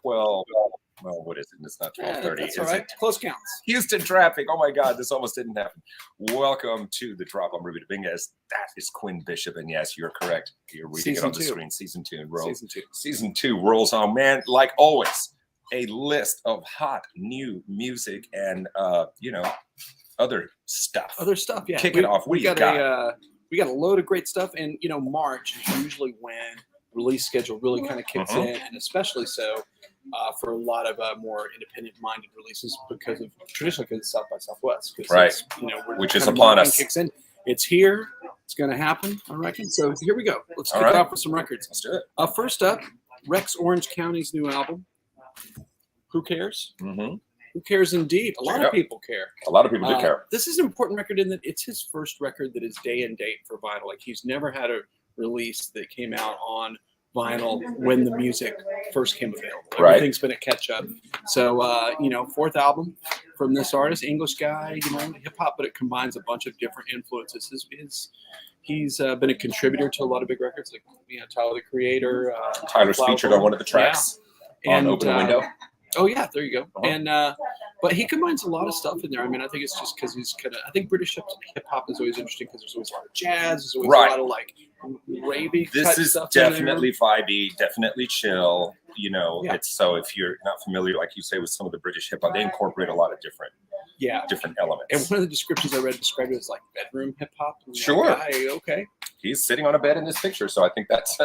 12. Well, what is it? It's not 12:30. That's all right. Close counts. Houston traffic. Oh my God, this almost didn't happen. Welcome to the drop. I'm Ruben Dominguez. That is Quinn Bishop, and yes, you're correct. You're reading it on the screen. Season 2 rolls. Season 2 rolls on, man. Like always, a list of hot new music and other stuff. Yeah. Kick it off. What do you got? We got a load of great stuff, and March is usually when release schedule really kind of kicks in, and especially so for a lot of more independent-minded releases traditionally because of South by Southwest. Right. Which is upon us. Kicks in. It's here. It's going to happen, I reckon. So here we go. Let's kick it off with some records. Let's do it. First up, Rex Orange County's new album. Who cares? Mm-hmm. Who cares indeed? A lot of people care. A lot of people do care. This is an important record in that it's his first record that is day and date for vinyl. Like he's never had a release that came out on vinyl when the music first came available. Everything's been a catch up. So, fourth album from this artist, English guy, hip hop, but it combines a bunch of different influences. He's been a contributor to a lot of big records, like Tyler the Creator. Tyler's featured on one of the tracks on Open a Window. Oh yeah, there you go. And but he combines a lot of stuff in there. I mean, I think it's just because he's kind of. I think British hip hop is always interesting because there's always a lot of jazz. There's always a lot of like ravey. This is definitely vibey, definitely chill. It's so if you're not familiar, like you say, with some of the British hip hop, they incorporate a lot of different elements. And one of the descriptions I read described it as like bedroom hip hop. Sure. Okay. He's sitting on a bed in this picture, so I think that's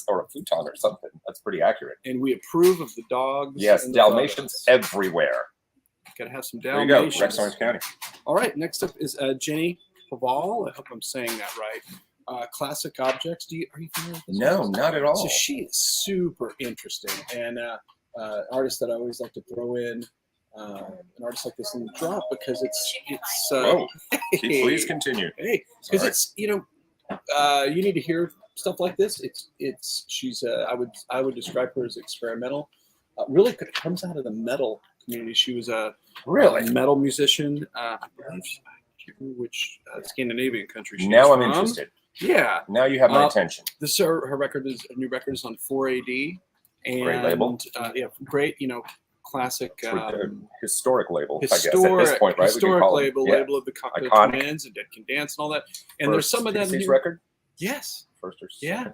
or a futon or something. That's pretty accurate. And we approve of the dogs. Yes, Dalmatians everywhere. Gotta have some There Dalmatians. you go, Rex Orange County. All right, next up is Jenny Paval. I hope I'm saying that right. Classic Objects. Are you familiar with this? No, not at all. So she is super interesting and artist that I always like to throw in. An artist like this in the drop because it's. Please continue. Hey, because it's you need to hear stuff like this. She's I would describe her as experimental. Really comes out of the metal community. She was a metal musician. I believe I can't remember which Scandinavian country she's now from. I'm interested. Yeah. Now you have my attention. This her record is a new record is on 4AD. And, great label. Great. Classic. Historic label. I guess at this point, right? Historic label of the Twins and Dead Can Dance and all that. And there's some of that in record. Yes. First or second.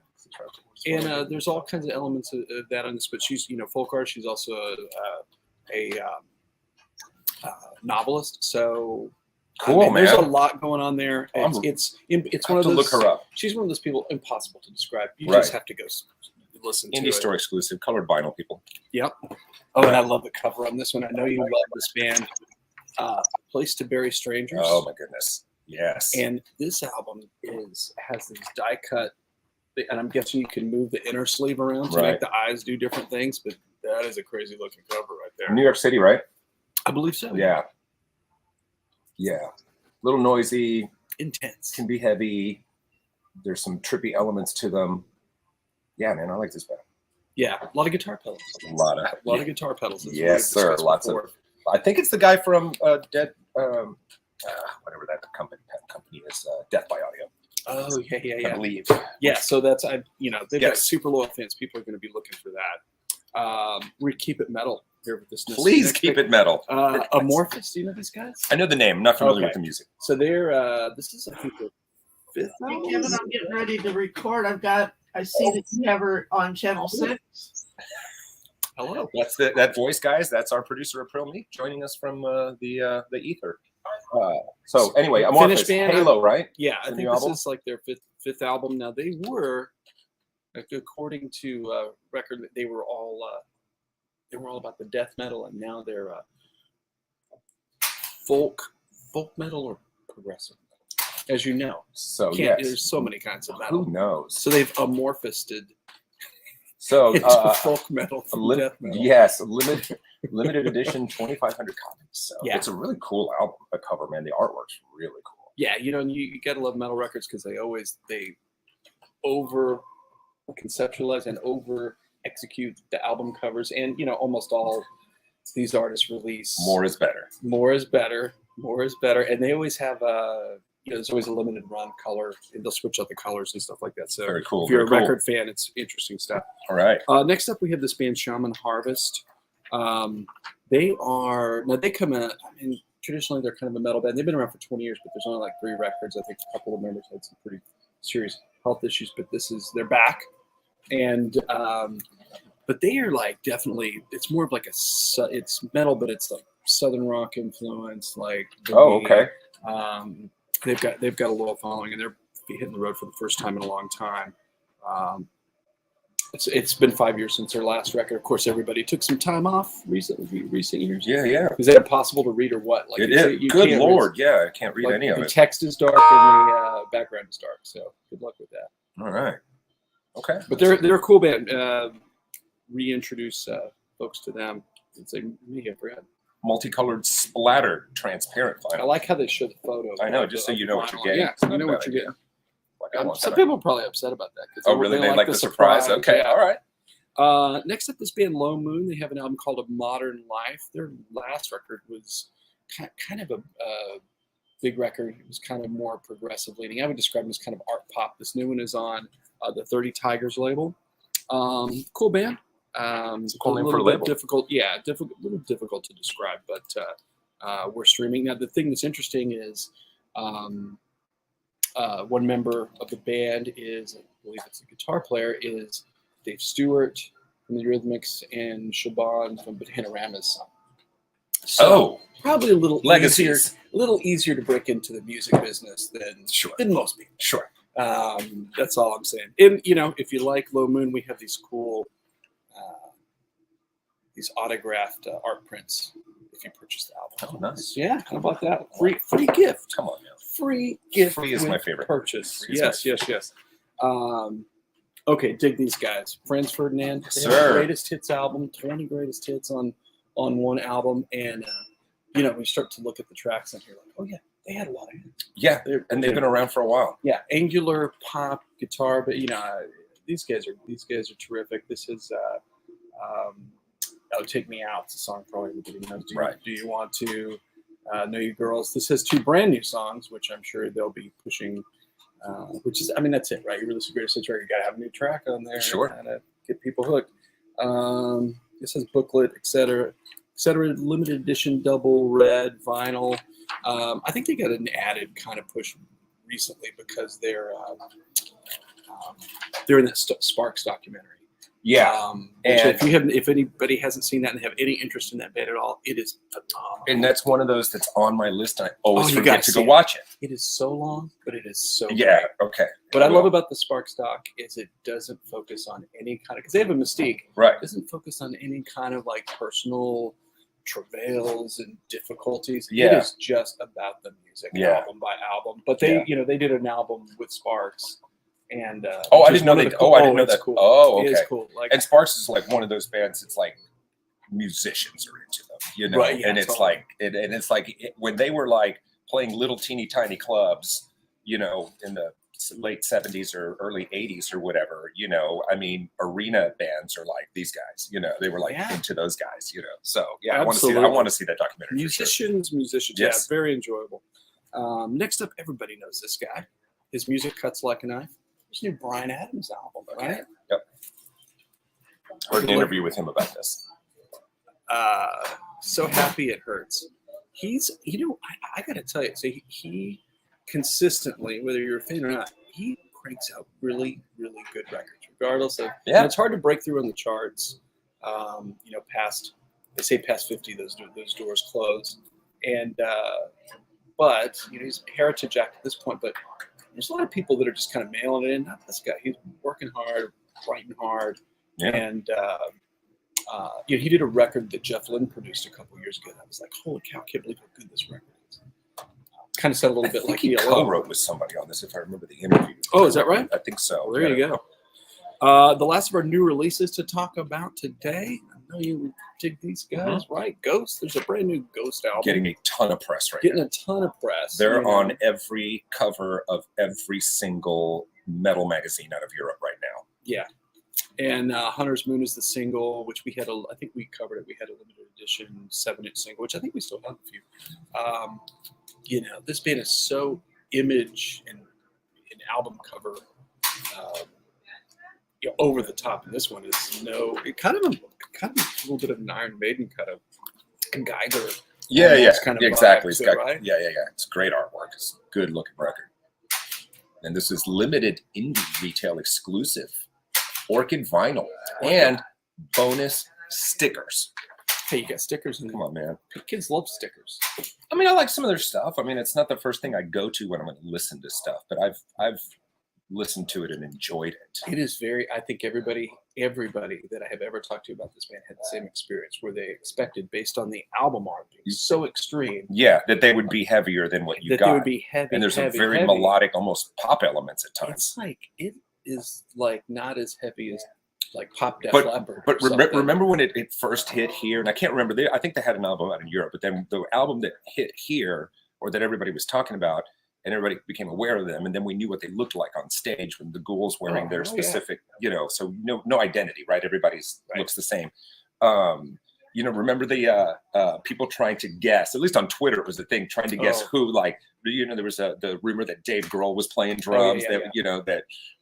Yeah. And there's all kinds of elements of that on this, but she's folk artist. She's also a novelist. So cool, man. There's a lot going on there. It's one of those. Look her up. She's one of those people impossible to describe. You just have to go listen to it. Indie store exclusive, colored vinyl, people. Yep. Oh, and I love the cover on this one. I know you love this band, Place to Bury Strangers. Oh my goodness. Yes. And this album has these die cut, and I'm guessing you can move the inner sleeve around to make the eyes do different things, but that is a crazy looking cover right there. New York City, right? I believe so. Yeah. Yeah. A little noisy. Intense. Can be heavy. There's some trippy elements to them. Yeah, man, I like this band. Yeah, a lot of guitar pedals. A lot of guitar pedals. Yes, sir. Lots of. I think it's the guy from Dead. Whatever that company is, Death by Audio. Oh yeah. I believe. Yeah, so that's they've got super loyal fans. People are going to be looking for that. We keep it metal here with this. Please keep it metal. Amorphous, do you know these guys? I know the name. I'm not familiar with the music. So they're this is I think the fifth. Hey Kevin, I'm getting ready to record. I see that you have her on channel 6. Hello. That's that voice, guys. That's our producer April Meek joining us from the ether. So anyway, Amorphous, Halo, right? Yeah, I think this is like their fifth album. Now they were, according to record, they were all about the death metal, and now they're folk metal or progressive metal, as you know. So there's so many kinds of metal. Who knows? So they've amorphised. So folk metal, death metal. Yes, limited edition, 2,500 copies. So it's a really cool album. The cover, man, the artwork's really cool. Yeah, you gotta love metal records because they over conceptualize and over execute the album covers, and almost all these artists release more is better. More is better. More is better, and they always have there's always a limited run color, and they'll switch out the colors and stuff like that. So very cool. If you're a record fan, it's interesting stuff. All right. Next up, we have this band Shaman Harvest. They come out. I mean, traditionally they're kind of a metal band. They've been around for 20 years, but there's only like 3 records. I think a couple of members had some pretty serious health issues, but they're back, and but they are like definitely. It's more of like it's metal, but it's like southern rock influence. Like okay. They've got a little following, and they're hitting the road for the first time in a long time. It's been 5 years since their last record. Of course, everybody took some time off recent years. Yeah. Is that impossible to read or what? Like it is. Good Lord, yeah, I can't read like any of it. The text is dark and the background is dark. So good luck with that. All right. Okay. But they're a cool band. Reintroduce folks to them. It's like me, I forgot. Multicolored splatter, transparent vinyl. I like how they show the photo. I know, just so you know what you're getting. Yeah, you know what you're getting. Some people are probably upset about that. Oh, really? They like the surprise. Okay, yeah. all right. Next up, this band Low Moon. They have an album called A Modern Life. Their last record was kind of a big record. It was kind of more progressive leaning. I would describe them as kind of art pop. This new one is on the 30 Tigers label. Cool band. It's a cool name for a label. Difficult, yeah, a little difficult to describe, but we're streaming. Now, the thing that's interesting is one member of the band is, I believe it's a guitar player, is Dave Stewart from the Eurythmics and Shaban from Panorama's son. So probably a little easier to break into the music business than most people. Sure. That's all I'm saying. And if you like Low Moon, we have these cool these autographed art prints if you purchase the album. Oh, nice. Yeah, how about that? Free gift. Come on now. Free gift. Free is my favorite. Purchase. Yes. Okay, dig these guys. Franz Ferdinand. Sir. Greatest hits album, 20 greatest hits on one album. And, we start to look at the tracks and you're like, oh, yeah, they had a lot of hits. Yeah, and they've been around for a while. Yeah, angular pop guitar, but, these guys are terrific. This is Take Me Out. It's a song probably everybody knows. Do you want to know you girls? This has 2 brand new songs, which I'm sure they'll be pushing. That's it, right? You release a greatest hits record, you got to have a new track on there. Sure. To kind of get people hooked. This has booklet, etc. Limited edition, double red vinyl. I think they got an added kind of push recently because they're in that Sparks documentary. Yeah, and if anybody hasn't seen that and have any interest in that band at all, it is phenomenal. And that's one of those that's on my list. And I always forget to go watch it. It is so long, but it is so great. Okay. What I love about the Sparks doc is it doesn't focus on any kind of, because they have a mystique. Right. It doesn't focus on any kind of like personal travails and difficulties. Yeah. It is just about the music, album by album. But they did an album with Sparks. And I didn't know that. I didn't know that. Cool. Oh, okay. It is cool. And Sparks is like one of those bands. It's like musicians are into them, Right, yeah, and it's like when they were like playing little teeny tiny clubs, in the late 70s or early 80s or whatever. Arena bands are like these guys. They were like into those guys. So yeah, I want to see that documentary. Musicians, yes. Yeah, very enjoyable. Next up, everybody knows this guy. His music cuts like a knife. There's a new Bryan Adams album, right? Yep. I heard an interview with him about this. So happy it hurts. He's, I got to tell you, so he consistently, whether you're a fan or not, he cranks out really, really good records, regardless of. Yeah. It's hard to break through on the charts. Past 50, those doors close, and but he's heritage act at this point, but. There's a lot of people that are just kind of mailing it in. Not this guy. He's working hard, writing hard. Yeah. And, he did a record that Jeff Lynne produced a couple years ago. I was like, holy cow, I can't believe how good this record is. Kind of sounded a little bit like he co-wrote with somebody on this, if I remember the interview. Oh, is that right? I think so. Well, there you go. The last of our new releases to talk about today. I know you dig these guys, right? Ghost. There's a brand new Ghost album. Getting a ton of press right now. Getting a ton of press. They're on every cover of every single metal magazine out of Europe right now. Yeah. And Hunter's Moon is the single, which we had I think we covered it. We had a limited edition 7-inch single, which I think we still have a few. This band is so image and album cover over the top, and this one is kind of kind of a little bit of an Iron Maiden kind of Geiger. Yeah, kind of exactly. It's got, right? yeah. It's great artwork. It's a good looking record. And this is limited indie retail exclusive, orchid vinyl, and bonus stickers. Hey, you got stickers in there. Come on, man. Kids love stickers. I mean, I like some of their stuff. I mean, it's not the first thing I go to when I'm going to listen to stuff, but I've listened to it and enjoyed it. It is very. I think everybody that I have ever talked to about this band had the same experience, where they expected, based on the album art being so extreme, that they would be heavier than what you got. That they would be heavy, and there's heavy, some very heavy. melodic, almost pop elements at times. It's like it is like not as heavy as like Pop Def But Leppard. But remember when it first hit here, and I can't remember. I think they had an album out in Europe, but then the album that hit here, or that everybody was talking about, and everybody became aware of them, and then we knew what they looked like on stage when the ghouls wearing their specific, so no identity, right? Everybody's looks the same. Remember the people trying to guess, at least on Twitter it was a thing, trying to guess who, like, there was the rumor that Dave Grohl was playing drums,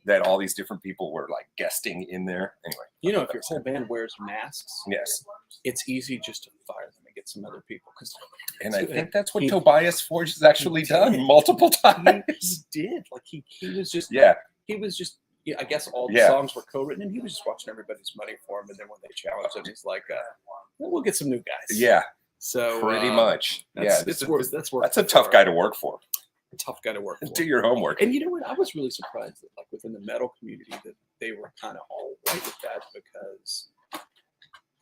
that all these different people were like guesting in there. Anyway, if your whole band wears masks, yes, it's easy just to fire them and get some other people. And I think that's what Tobias Forge has actually done multiple times. He did. Like he was just he was just. Yeah, I guess all the songs were co-written, and he was just watching everybody's money for him. And then when they challenged him, he's like, "We'll get some new guys." Yeah, so pretty much. That's a tough guy to work for. A tough guy to work for. Do your homework. And you know what? I was really surprised that, like, within the metal community, that they were kind of all right with that, because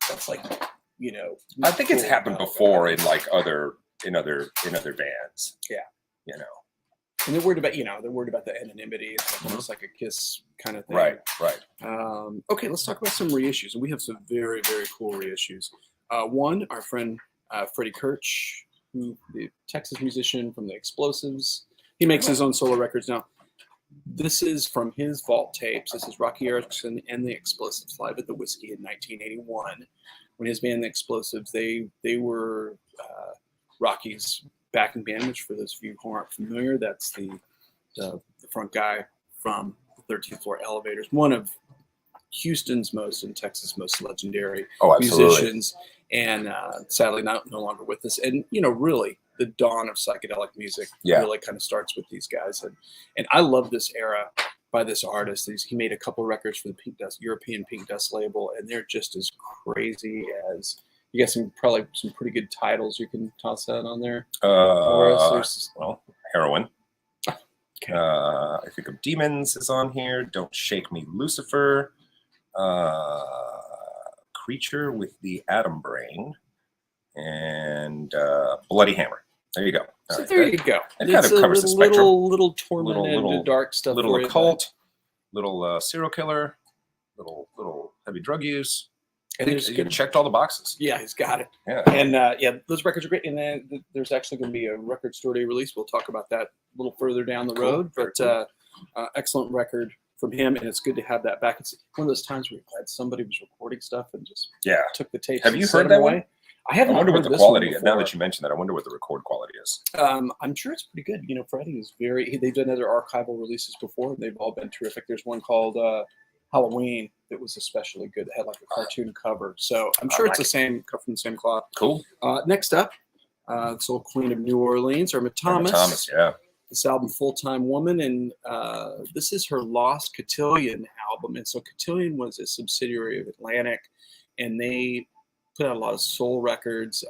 that's like, I think it's happened before in like other bands. Yeah, And they're worried about the anonymity. It's like almost like a Kiss kind of thing. Right. Okay, let's talk about some reissues. And we have some very, very cool reissues. One, our friend Freddie Kirch, the Texas musician from the Explosives. He makes his own solo records now. This is from his vault tapes. This is Rocky Erickson and the Explosives live at the Whiskey in 1981. When his band, the Explosives, they were Rocky's backing band, which for those of you who aren't familiar, that's the front guy from the 13th Floor Elevators, one of Houston's most and Texas' most legendary musicians, and sadly no longer with us. And really the dawn of psychedelic music really kind of starts with these guys, and I love this era by this artist. He made a couple records for the European Pink Dust label, and they're just as crazy as. You got probably some pretty good titles you can toss out on there. Heroin. Okay. I think of Demons is on here. Don't Shake Me, Lucifer. Creature with the Atom Brain, and Bloody Hammer. There you go. So there you go. It kind of covers the spectrum. Little tormented, little dark stuff. Little occult, little serial killer, little heavy drug use. And he's checked all the boxes. Yeah, he's got it. Yeah. And those records are great. And then there's actually going to be a record store day release. We'll talk about that a little further down the road. But excellent record from him, and it's good to have that back. It's one of those times where you're glad somebody was recording stuff and just took the tapes. Have you heard that one? I haven't. I wonder what the quality is. Now that you mentioned that, I wonder what the record quality is. I'm sure it's pretty good. Freddie is they've done other archival releases before, and they've all been terrific. There's one called Halloween that was especially good. That had like a cartoon cover. So I'm sure it's the same, cut from the same cloth. Cool. Next up, this old Queen of New Orleans, Irma Thomas. Thomas, yeah. This album, Full Time Woman, and this is her Lost Cotillion album. And so Cotillion was a subsidiary of Atlantic, and they put out a lot of soul records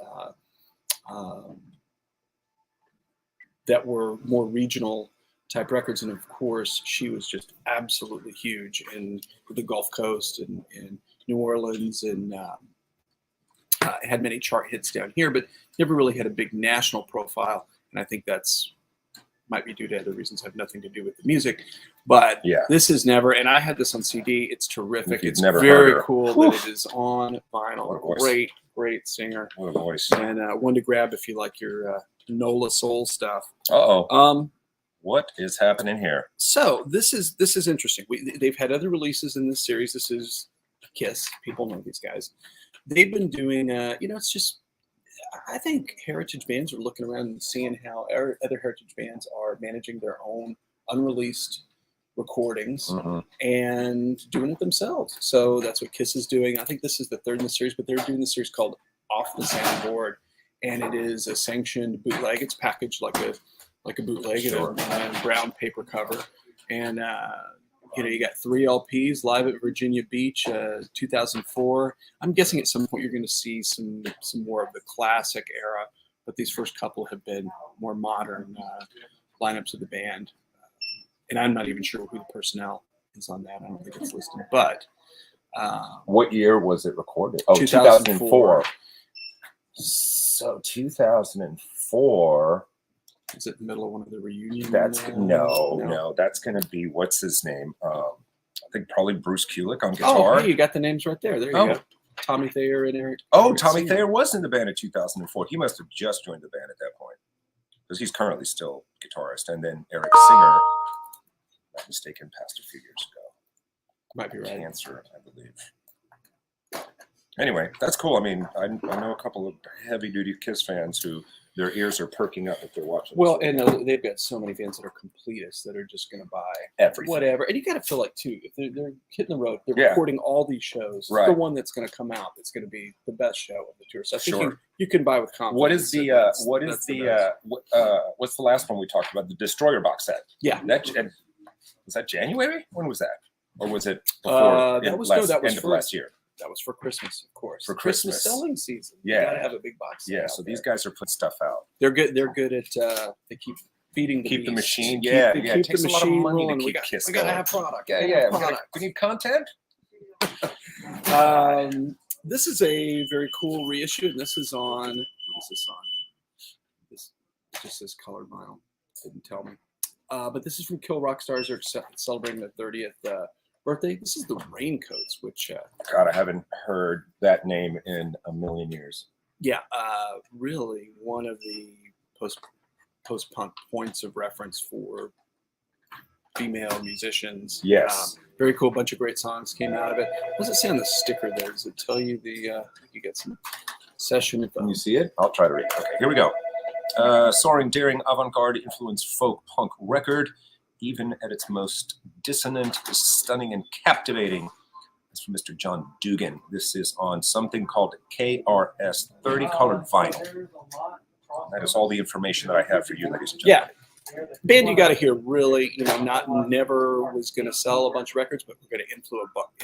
that were more regional type records. And of course, she was just absolutely huge in the Gulf Coast and New Orleans, and had many chart hits down here, but never really had a big national profile. And I think that's might be due to other reasons, have nothing to do with the music. But this is never, and I had this on CD. It's terrific. It's very cool that it is on vinyl. Great singer. What a voice. And one to grab if you like your Nola Soul stuff. What is happening here? So this is interesting. They've had other releases in this series. This is Kiss. People know these guys. They've been doing, it's just, I think heritage bands are looking around and seeing how other heritage bands are managing their own unreleased recordings and doing it themselves. So that's what Kiss is doing. I think this is the third in the series, but they're doing this series called Off the Soundboard, and it is a sanctioned bootleg. It's packaged like a bootleg in a brown paper cover, and you got 3 LPs live at Virginia Beach, 2004. I'm guessing at some point you're going to see some more of the classic era, but these first couple have been more modern lineups of the band. And I'm not even sure who the personnel is on that. I don't think it's listed. But what year was it recorded? Oh, 2004. So 2004. Is it the middle of one of the reunions? That's no. That's going to be, what's his name? I think probably Bruce Kulick on guitar. Oh, hey, you got the names right there. There you go. Tommy Thayer and Eric. Oh, Tommy Thayer was in the band in 2004. He must have just joined the band at that point, because he's currently still guitarist. And then Eric Singer, not mistaken, passed a few years ago. Might be right. Cancer, I believe. Anyway, that's cool. I mean, I know a couple of heavy-duty Kiss fans who their ears are perking up if they're watching. Well, and they've got so many fans that are completists that are just going to buy everything, whatever. And you got to feel like too, if they're hitting the road, they're recording all these shows. Right. The one that's going to come out that's going to be the best show of the tour. So I think you can buy with confidence. What's the last one we talked about? The Destroyer box set. Yeah. Was that January? When was that? Or was it before? That was end of last year. That was for Christmas, of course. For Christmas selling season. Yeah. You gotta have a big box. Yeah, so these guys are putting stuff out. They're good at they keep feeding the keep beast. The machine. Keep it takes a lot of money rolling. to keep Kiss we gotta going. have product. We need content. This is a very cool reissue, and this is on. What is this on? This just says colored vinyl. Didn't tell me. But this is from Kill Rock Stars. They're celebrating their 30th birthday. This is the Raincoats, which God, I haven't heard that name in a million years. Yeah, really one of the post-punk points of reference for female musicians. Yes, very cool. Bunch of great songs came out of it. What does it say on the sticker there? Does it tell you the? You get some session info. Can you see it? I'll try to read it. Okay, here we go. Soaring, daring, avant-garde influenced folk punk record, even at its most dissonant, stunning, and captivating. It's from Mr. John Dugan. This is on something called KRS 30 colored vinyl. That is all the information that I have for you, ladies and gentlemen. Yeah. Band you got to hear really, never was going to sell a bunch of records, but we're going to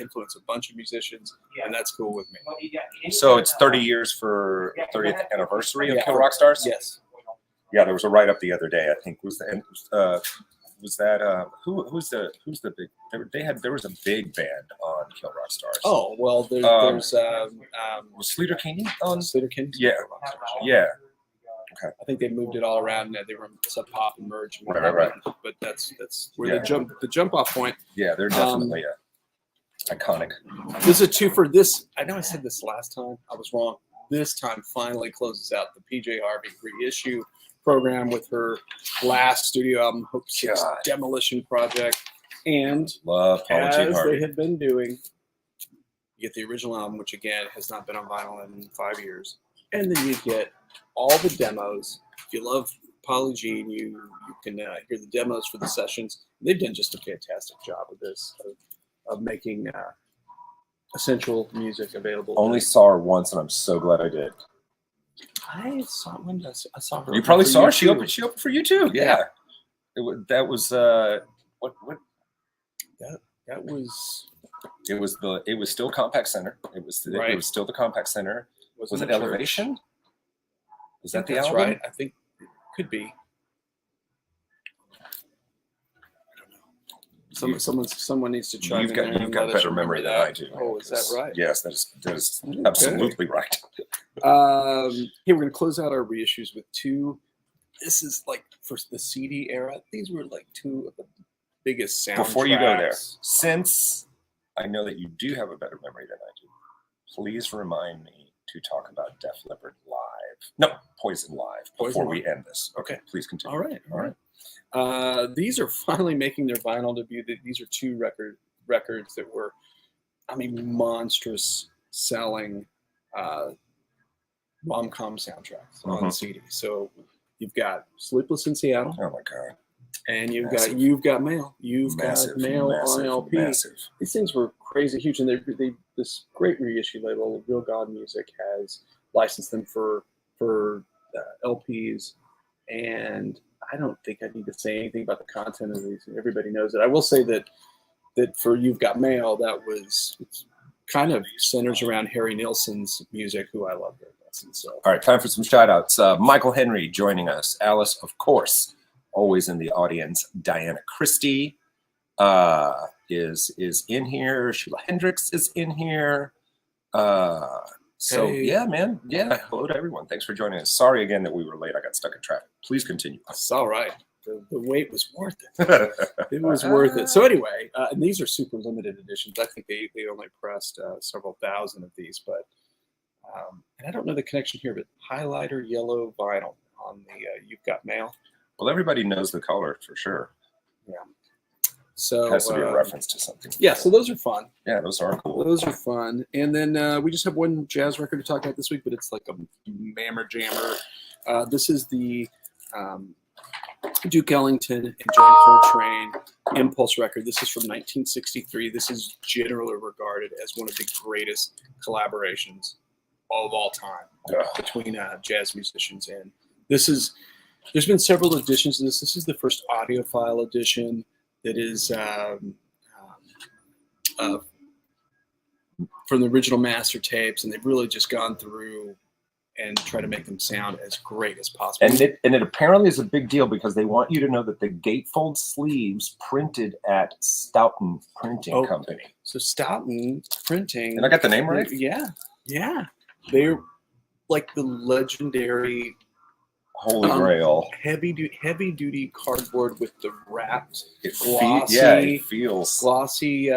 influence a bunch of musicians, and that's cool with me. So it's 30 years for 30th anniversary of Kill Rock Stars? Yes. Yeah, there was a write-up the other day, I think. Who's the big? There was a big band on Kill Rock Stars. Oh well, there's was Sleater Kinney on Sleater Kinney? Yeah, yeah. Okay. I think they moved it all around. They were Sub Pop and Merge. Right. But that's where the jump off point. Yeah, they're definitely iconic. This is a two for this. I know I said this last time. I was wrong. This time finally closes out the PJ Harvey reissue program with her last studio album, Hope 6 Demolition Project. And as they had been doing, you get the original album, which again has not been on vinyl in 5 years. And then you get all the demos. If you love Polly Jean, you can hear the demos for the sessions. They've done just a fantastic job of this, of making essential music available. Only saw her once, and I'm so glad I did. I saw her. You probably saw her. She opened for you too. Yeah. That was what? That was. It was still Compact Center. It was still the Compact Center. Was it Elevation? Was that the album? Right. I think it could be. I don't know. Someone needs to chime in. You've got better memory than I do. Oh, is that right? Yes, that is absolutely right. Here we're going to close out our reissues with two. This is like for the CD era. These were like two of the biggest soundtracks. Before you go there, since I know that you do have a better memory than I do, please remind me to talk about Def Leppard live. No, Poison live before we end this. Okay, please continue. All right. These are finally making their vinyl debut. These are two records that were, monstrous selling rom-com soundtracks on CD. So you've got Sleepless in Seattle. Oh my God. And you've got mail. You've Massive, got mail massive, on LP. massive. These things were crazy huge, and they this great reissue label, Real God Music, has licensed them for LPs, and I don't think I need to say anything about the content of these. Everybody knows it. I will say that for You've Got Mail, it's kind of centers around Harry Nilsson's music, who I love very much. And so, all right, time for some shout outs. Michael Henry joining us. Alice, of course, always in the audience. Diana Christie is in here. Sheila Hendricks is in here. So hey. yeah, man. Yeah. Hello to everyone. Thanks for joining us. Sorry again that we were late. I got stuck in traffic. Please continue. It's all right. The wait was worth it. It was worth it. So anyway, and these are super limited editions. I think they only pressed several thousand of these, but and I don't know the connection here, but highlighter yellow vinyl on the You've Got Mail. Well, everybody knows the color for sure. Yeah. So it has to be a reference to something. Yeah. So those are fun. Yeah, those are cool. Those are fun. And then we just have one jazz record to talk about this week, but it's like a mammer jammer. This is the Duke Ellington and John Coltrane Impulse record. This is from 1963. This is generally regarded as one of the greatest collaborations of all time between jazz musicians. And there's been several editions of this. This is the first audiophile edition that is from the original master tapes, and they've really just gone through and try to make them sound as great as possible. And it apparently is a big deal because they want you to know that the gatefold sleeves printed at Stoughton Printing Company. So Stoughton Printing. And I got the name right? Yeah. They're like the legendary Holy Grail. Heavy duty cardboard with the wrapped It feels glossy,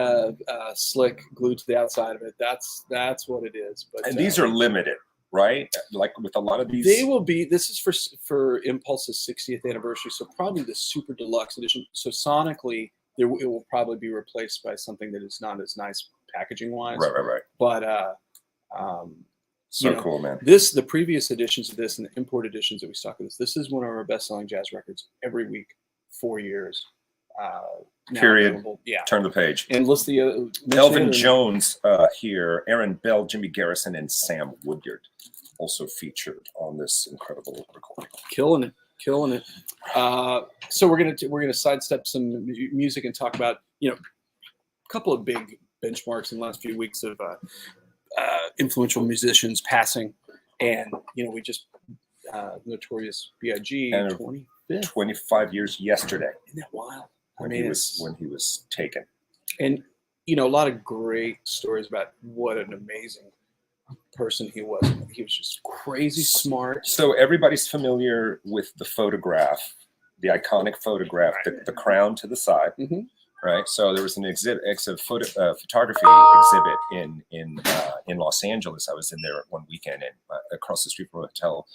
slick glued to the outside of it. That's what it is. But and these are limited, right? Like with a lot of these, they will be. This is for Impulse's 60th anniversary, so probably the super deluxe edition. So sonically, it will probably be replaced by something that is not as nice packaging wise. Right. But cool, man. The previous editions of this and the import editions that we stock with this is one of our best-selling jazz records every week, 4 years. Period. Available. Yeah. Turn the page. And list the Elvin Jones here, Aaron Bell, Jimmy Garrison, and Sam Woodyard also featured on this incredible recording. Killing it. So we're gonna sidestep some music and talk about a couple of big benchmarks in the last few weeks of influential musicians passing, and we just Notorious B.I.G. 25 years yesterday. Isn't that wild? When he was taken. And a lot of great stories about what an amazing person he was. He was just crazy smart. So everybody's familiar with the photograph, the iconic photograph, the crown to the side. Mm-hmm. Right. So there was an photography exhibit in Los Angeles. I was in there one weekend, and across the street from a hotel,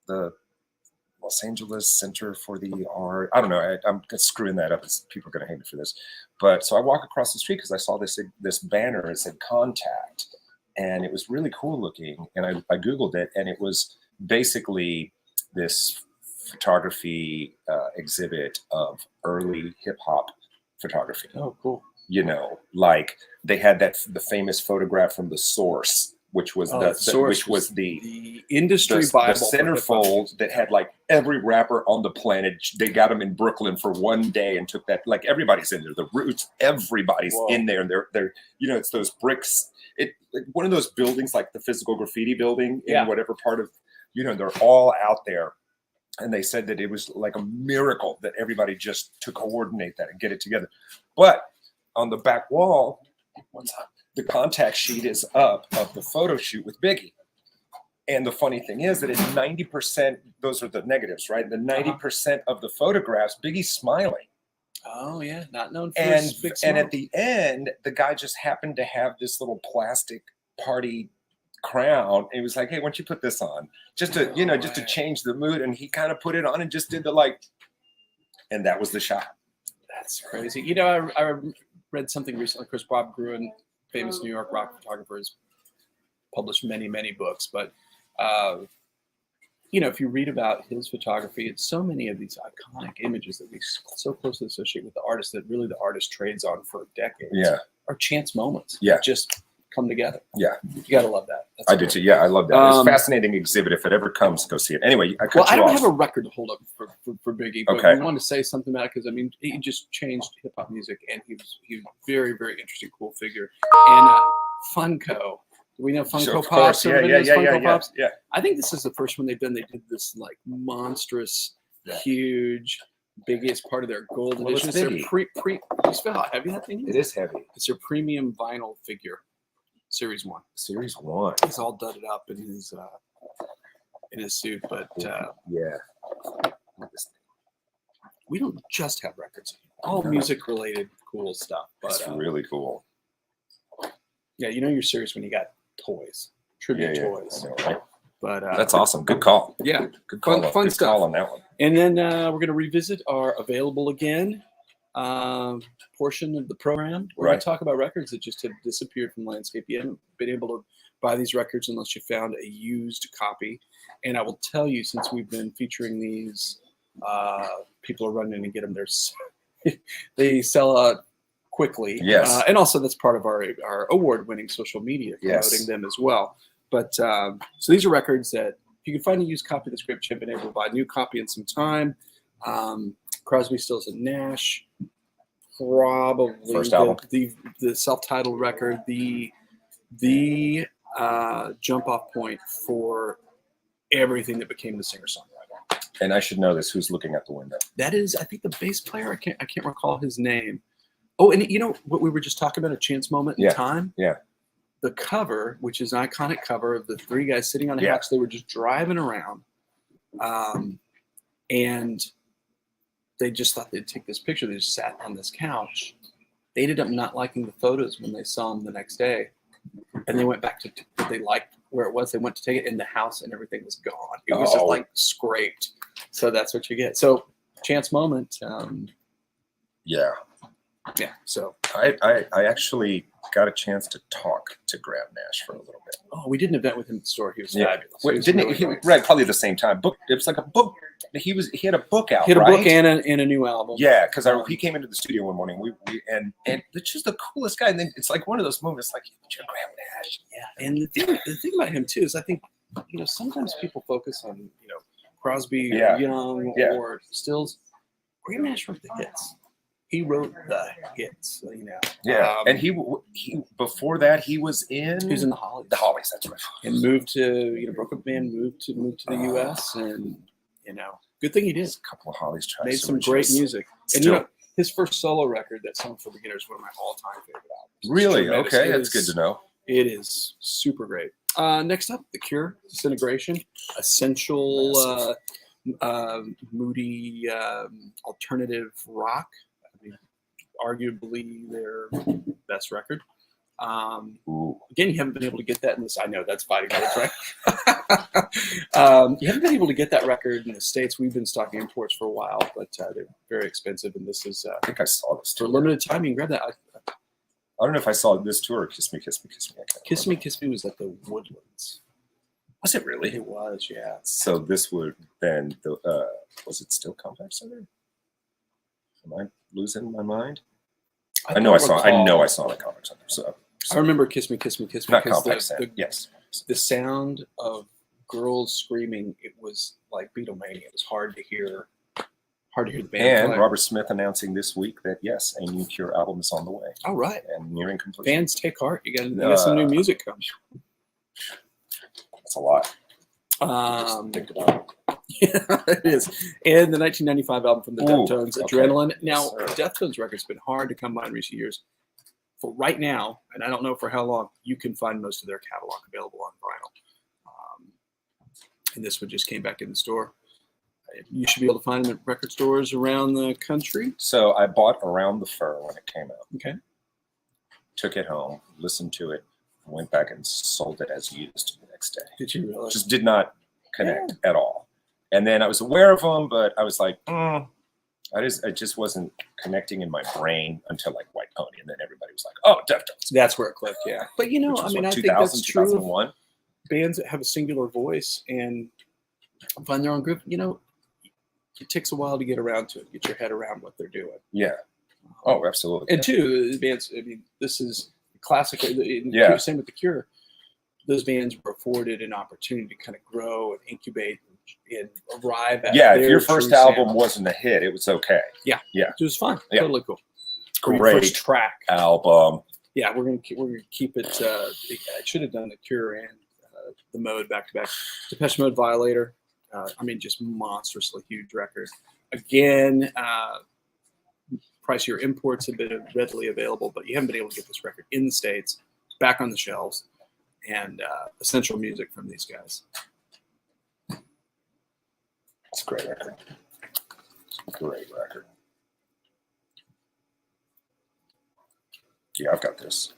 the Los Angeles Center for the Art. I don't know. I'm screwing that up. People are going to hate me for this. But so I walk across the street because I saw this banner. It said Contact, and it was really cool looking. And I Googled it, and it was basically this photography exhibit of early hip hop photography. Oh, cool. Like they had the famous photograph from The Source, which was the industry Bible, the centerfold that had like every rapper on the planet. They got them in Brooklyn for one day and took that. Like everybody's in there. The Roots, everybody's in there, and they're it's those bricks. One of those buildings, like the physical graffiti building in whatever part of they're all out there. And they said that it was like a miracle that everybody just to coordinate that and get it together. But on the back wall, the contact sheet is up of the photo shoot with Biggie. And the funny thing is that in 90%, those are the negatives, right? The 90% of the photographs, Biggie's smiling. Oh, yeah. Not known for his big smile. And at the end, the guy just happened to have this little plastic party crown, and he was like, "Hey, why don't you put this on just to just to change the mood?" And he kind of put it on and just did and that was the shot. That's crazy. I read something recently. Chris Bob Gruen, famous New York rock photographer, has published many books, but you know, if you read about his photography, it's so many of these iconic images that we so closely associate with the artist that really the artist trades on for decades. Yeah. Are chance moments. Yeah. That just come together. Yeah. You got to love that. That's I do too. Yeah, I love that. It's a fascinating exhibit. If it ever comes, go see it. Anyway, I don't have a record to hold up for Biggie, but we wanted to say something about it because, I mean, he just changed hip-hop music, and he was very, very interesting, cool figure. And Funko. We know Funko Pops. Yeah. I think this is the first one they've done. They did this like monstrous, huge, biggest part of their gold edition. It's their you feel how heavy that thing is? It is heavy. It's their premium vinyl figure, Series 1. Series 1. He's all dudded up in his suit, but we don't just have records. All music-related cool stuff. But, it's really cool. Yeah, you know you're serious when you got toys, tribute toys. I know, right? But that's awesome. Good call. Yeah, good call. Fun good stuff call on that one. And then we're going to revisit our available again portion of the program. We're going to talk about records that just have disappeared from the landscape. You haven't been able to buy these records unless you found a used copy. And I will tell you, since we've been featuring these, people are running in and get them. They sell out quickly. Yes. And also that's part of our award-winning social media, promoting them as well. But so these are records that if you can find a used copy of the script, you have been able to buy a new copy in some time. Crosby, Stills, and Nash, probably first album, the self-titled record, the jump-off point for everything that became the singer-songwriter. And I should know this. Who's looking at the window? That is, I think, the bass player. I can't recall his name. Oh, and you know what we were just talking about, a chance moment in time? Yeah. The cover, which is an iconic cover of the three guys sitting on a couch, they were just driving around. And they just thought they'd take this picture. They just sat on this couch. They ended up not liking the photos when they saw them the next day. And they went back to what they liked where it was. They went to take it in the house and everything was gone. It was just like scraped. So that's what you get. So chance moment. Yeah. So I actually got a chance to talk to Graham Nash for a little bit. Oh, we did an event with him at the store. He was fabulous. Wait, didn't he read probably the same time? Book. It was like a book. He had a book out. He had a book and a new album. Yeah, because he came into the studio one morning. And it's just the coolest guy. And then it's like one of those moments, like you're Graham Nash. Yeah, and the thing about him too is I think sometimes people focus on Crosby or Young or Stills. Graham Nash wrote the hits. He wrote the hits, Yeah, and he before that he was in the Hollies. The Hollies, that's right. And moved to broke up band, moved to the U.S. and good thing he did. A couple of Hollies tracks. Made some great music. Still. And his first solo record, that Song for Beginners, is one of my all-time favorite albums. Really? Okay, that's good to know. It is super great. Next up, The Cure, Disintegration, essential, moody, alternative rock. Arguably their best record. Again, you haven't been able to get that in this. I know that's fighting words, right? You haven't been able to get that record in the States. We've been stocking imports for a while, but they're very expensive. And this is, I think I saw this for a limited time. You can grab that. I don't know if I saw this tour or Kiss Me, Kiss Me, Kiss Me. Kiss Me, Kiss Me was at the Woodlands. Was it really? It was, yeah. So this would have been was it still Compact Center? Am I losing my mind? I know I saw the Compact Center. So I remember Kiss Me, Kiss Me, Kiss Me. Not Compact Center. Yes. The sound of girls screaming, it was like Beatlemania. It was hard to hear the band. And play. Robert Smith announcing this week that yes, a new Cure album is on the way. Oh, right. And nearing completion. Fans take heart. You got some new music coming. That's a lot. Think about it. Yeah, it is. And the 1995 album from the Deftones, Adrenaline. Now, the Deftones record's been hard to come by in recent years. For right now, and I don't know for how long, you can find most of their catalog available on vinyl. And this one just came back in the store. You should be able to find them at record stores around the country. So I bought Around the Fur when it came out. Okay. Took it home, listened to it, went back and sold it as used the next day. Did you really? Just did not connect at all. And then I was aware of them, but I was like, I just wasn't connecting in my brain until like White Pony, and then everybody was like, "Oh, Deftones." That's where it clicked, yeah. But I mean, I think that's true. 2001. Bands that have a singular voice and find their own group. You know, it takes a while to get around to it, get your head around what they're doing. Yeah. Oh, absolutely. And two, bands. I mean, this is classic. Yeah. Same with the Cure. Those bands were afforded an opportunity to kind of grow and incubate and arrive at. Yeah, if your first album wasn't a hit, it was okay. Yeah, yeah, it was fun. Yeah. Totally cool. Great first track album. Yeah, we're gonna keep it. I should have done the Cure and the Mode back to back. Depeche Mode, Violator. I mean, just monstrously huge record. Again, pricier imports have been readily available, but you haven't been able to get this record in the States, back on the shelves, and essential music from these guys. It's a great record. Great record. Yeah, I've got this.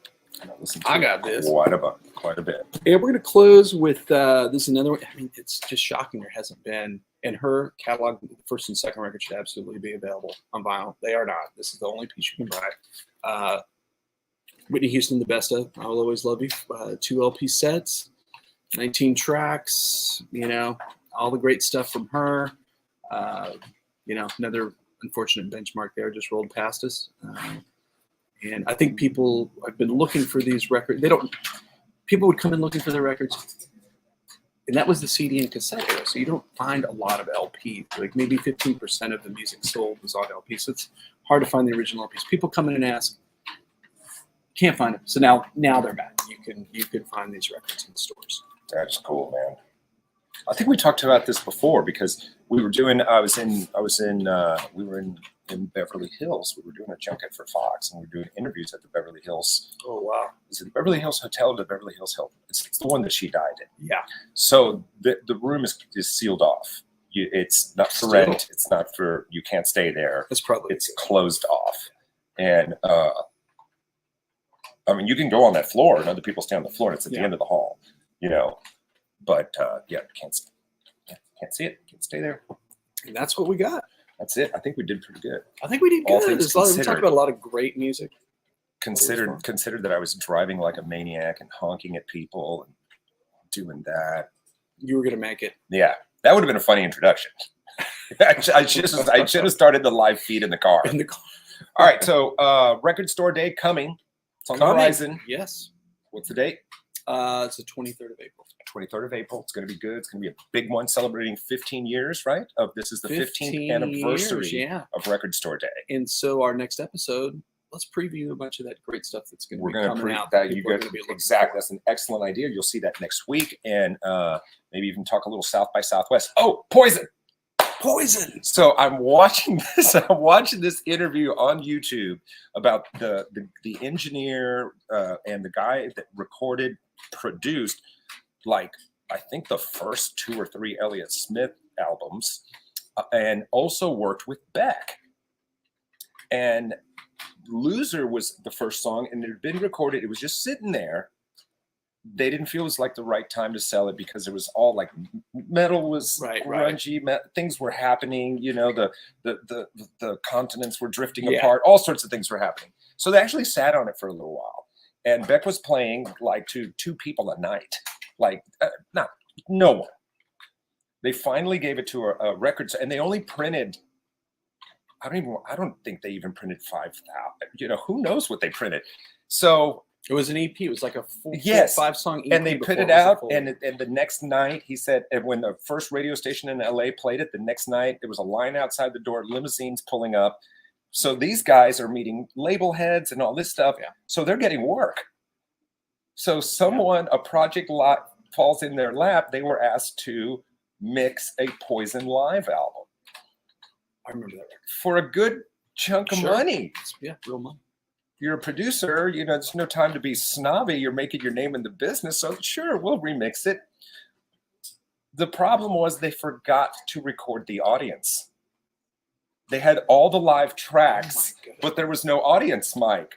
I got this quite a bit. Yeah, we're going to close with this is another one. I mean, it's just shocking there hasn't been. And her catalog, the first and second record should absolutely be available on vinyl. They are not. This is the only piece you can buy. Whitney Houston, The Best Of, I Will Always Love You. 2 LP sets, 19 tracks, you know, all the great stuff from her. You know, another unfortunate benchmark there just rolled past us. And I think people have been looking for these records. People would come in looking for their records. And that was the CD and cassette era. So you don't find a lot of LPs. Like maybe 15% of the music sold was on LP. So it's hard to find the original LPs. People come in and ask, can't find them. So now they're back. You can find these records in stores. That's cool, man. I think we talked about this before because we were doing. We were in Beverly Hills. We were doing a junket for Fox, and we were doing interviews at the Beverly Hills. Oh wow! Is it the Beverly Hills Hotel or the Beverly Hills Hilton? It's the one that she died in. Yeah. So the room is sealed off. It's not for rent. It's not for. You can't stay there. It's closed off, and I mean you can go on that floor, and other people stay on the floor. And it's at the end of the hall, you know. But can't see it. Can't stay there. And that's what we got. That's it. I think we did pretty good. I think we did good. We talked about a lot of great music. Considered that I was driving like a maniac and honking at people and doing that. You were gonna make it. Yeah, that would have been a funny introduction. I should have started the live feed in the car. All right, so Record Store Day coming. It's on the horizon. Yes. What's the date? It's the 23rd of April. 23rd of April. It's going to be good. It's going to be a big one celebrating 15 years, right? This is the 15th anniversary of Record Store Day. And so our next episode, let's preview a bunch of that great stuff that's going to be coming out. Exactly. That's an excellent idea. You'll see that next week. And maybe even talk a little South by Southwest. Oh, Poison. So I'm watching this interview on YouTube about the engineer and the guy that produced like I think the first 2 or 3 Elliott Smith albums, and also worked with Beck. And Loser was the first song, and it had been recorded. It was just sitting there. They didn't feel it was like the right time to sell it because it was all like metal was grungy. Things were happening. You know, the continents were drifting apart. All sorts of things were happening. So they actually sat on it for a little while. And Beck was playing like to 2 people a night. Like, no one. They finally gave it to a record, and they only printed. I don't think they even printed 5,000. You know, who knows what they printed? So it was an EP. It was like a 5-song EP. And they put it out, and the next night, he said, and when the first radio station in LA played it, the next night there was a line outside the door, limousines pulling up. So these guys are meeting label heads and all this stuff. Yeah. So they're getting work. So a project lot falls in their lap. They were asked to mix a Poison live album. I remember that record. For a good chunk of money. Yeah, real money. You're a producer, you know, it's no time to be snobby. You're making your name in the business. So sure, we'll remix it. The problem was they forgot to record the audience. They had all the live tracks, but there was no audience mic.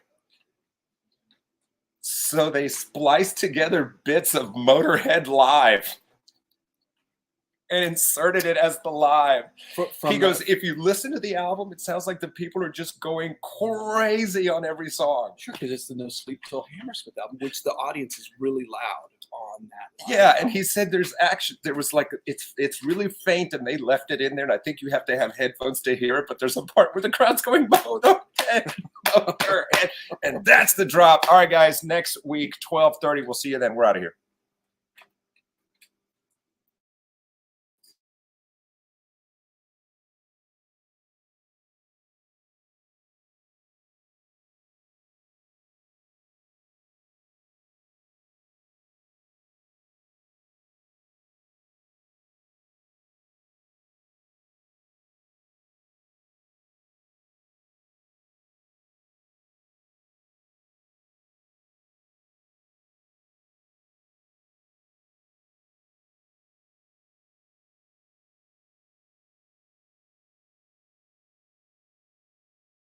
So they spliced together bits of Motorhead Live and inserted it as the live. He goes, if you listen to the album, it sounds like the people are just going crazy on every song. Sure, because it's the No Sleep Till Hammersmith album, which the audience is really loud. on that. Yeah, and he said there was like it's really faint, and they left it in there, and I think you have to have headphones to hear it. But there's a part where the crowd's going both and that's the drop. All right, guys. Next week, 12:30. We'll see you then. We're out of here.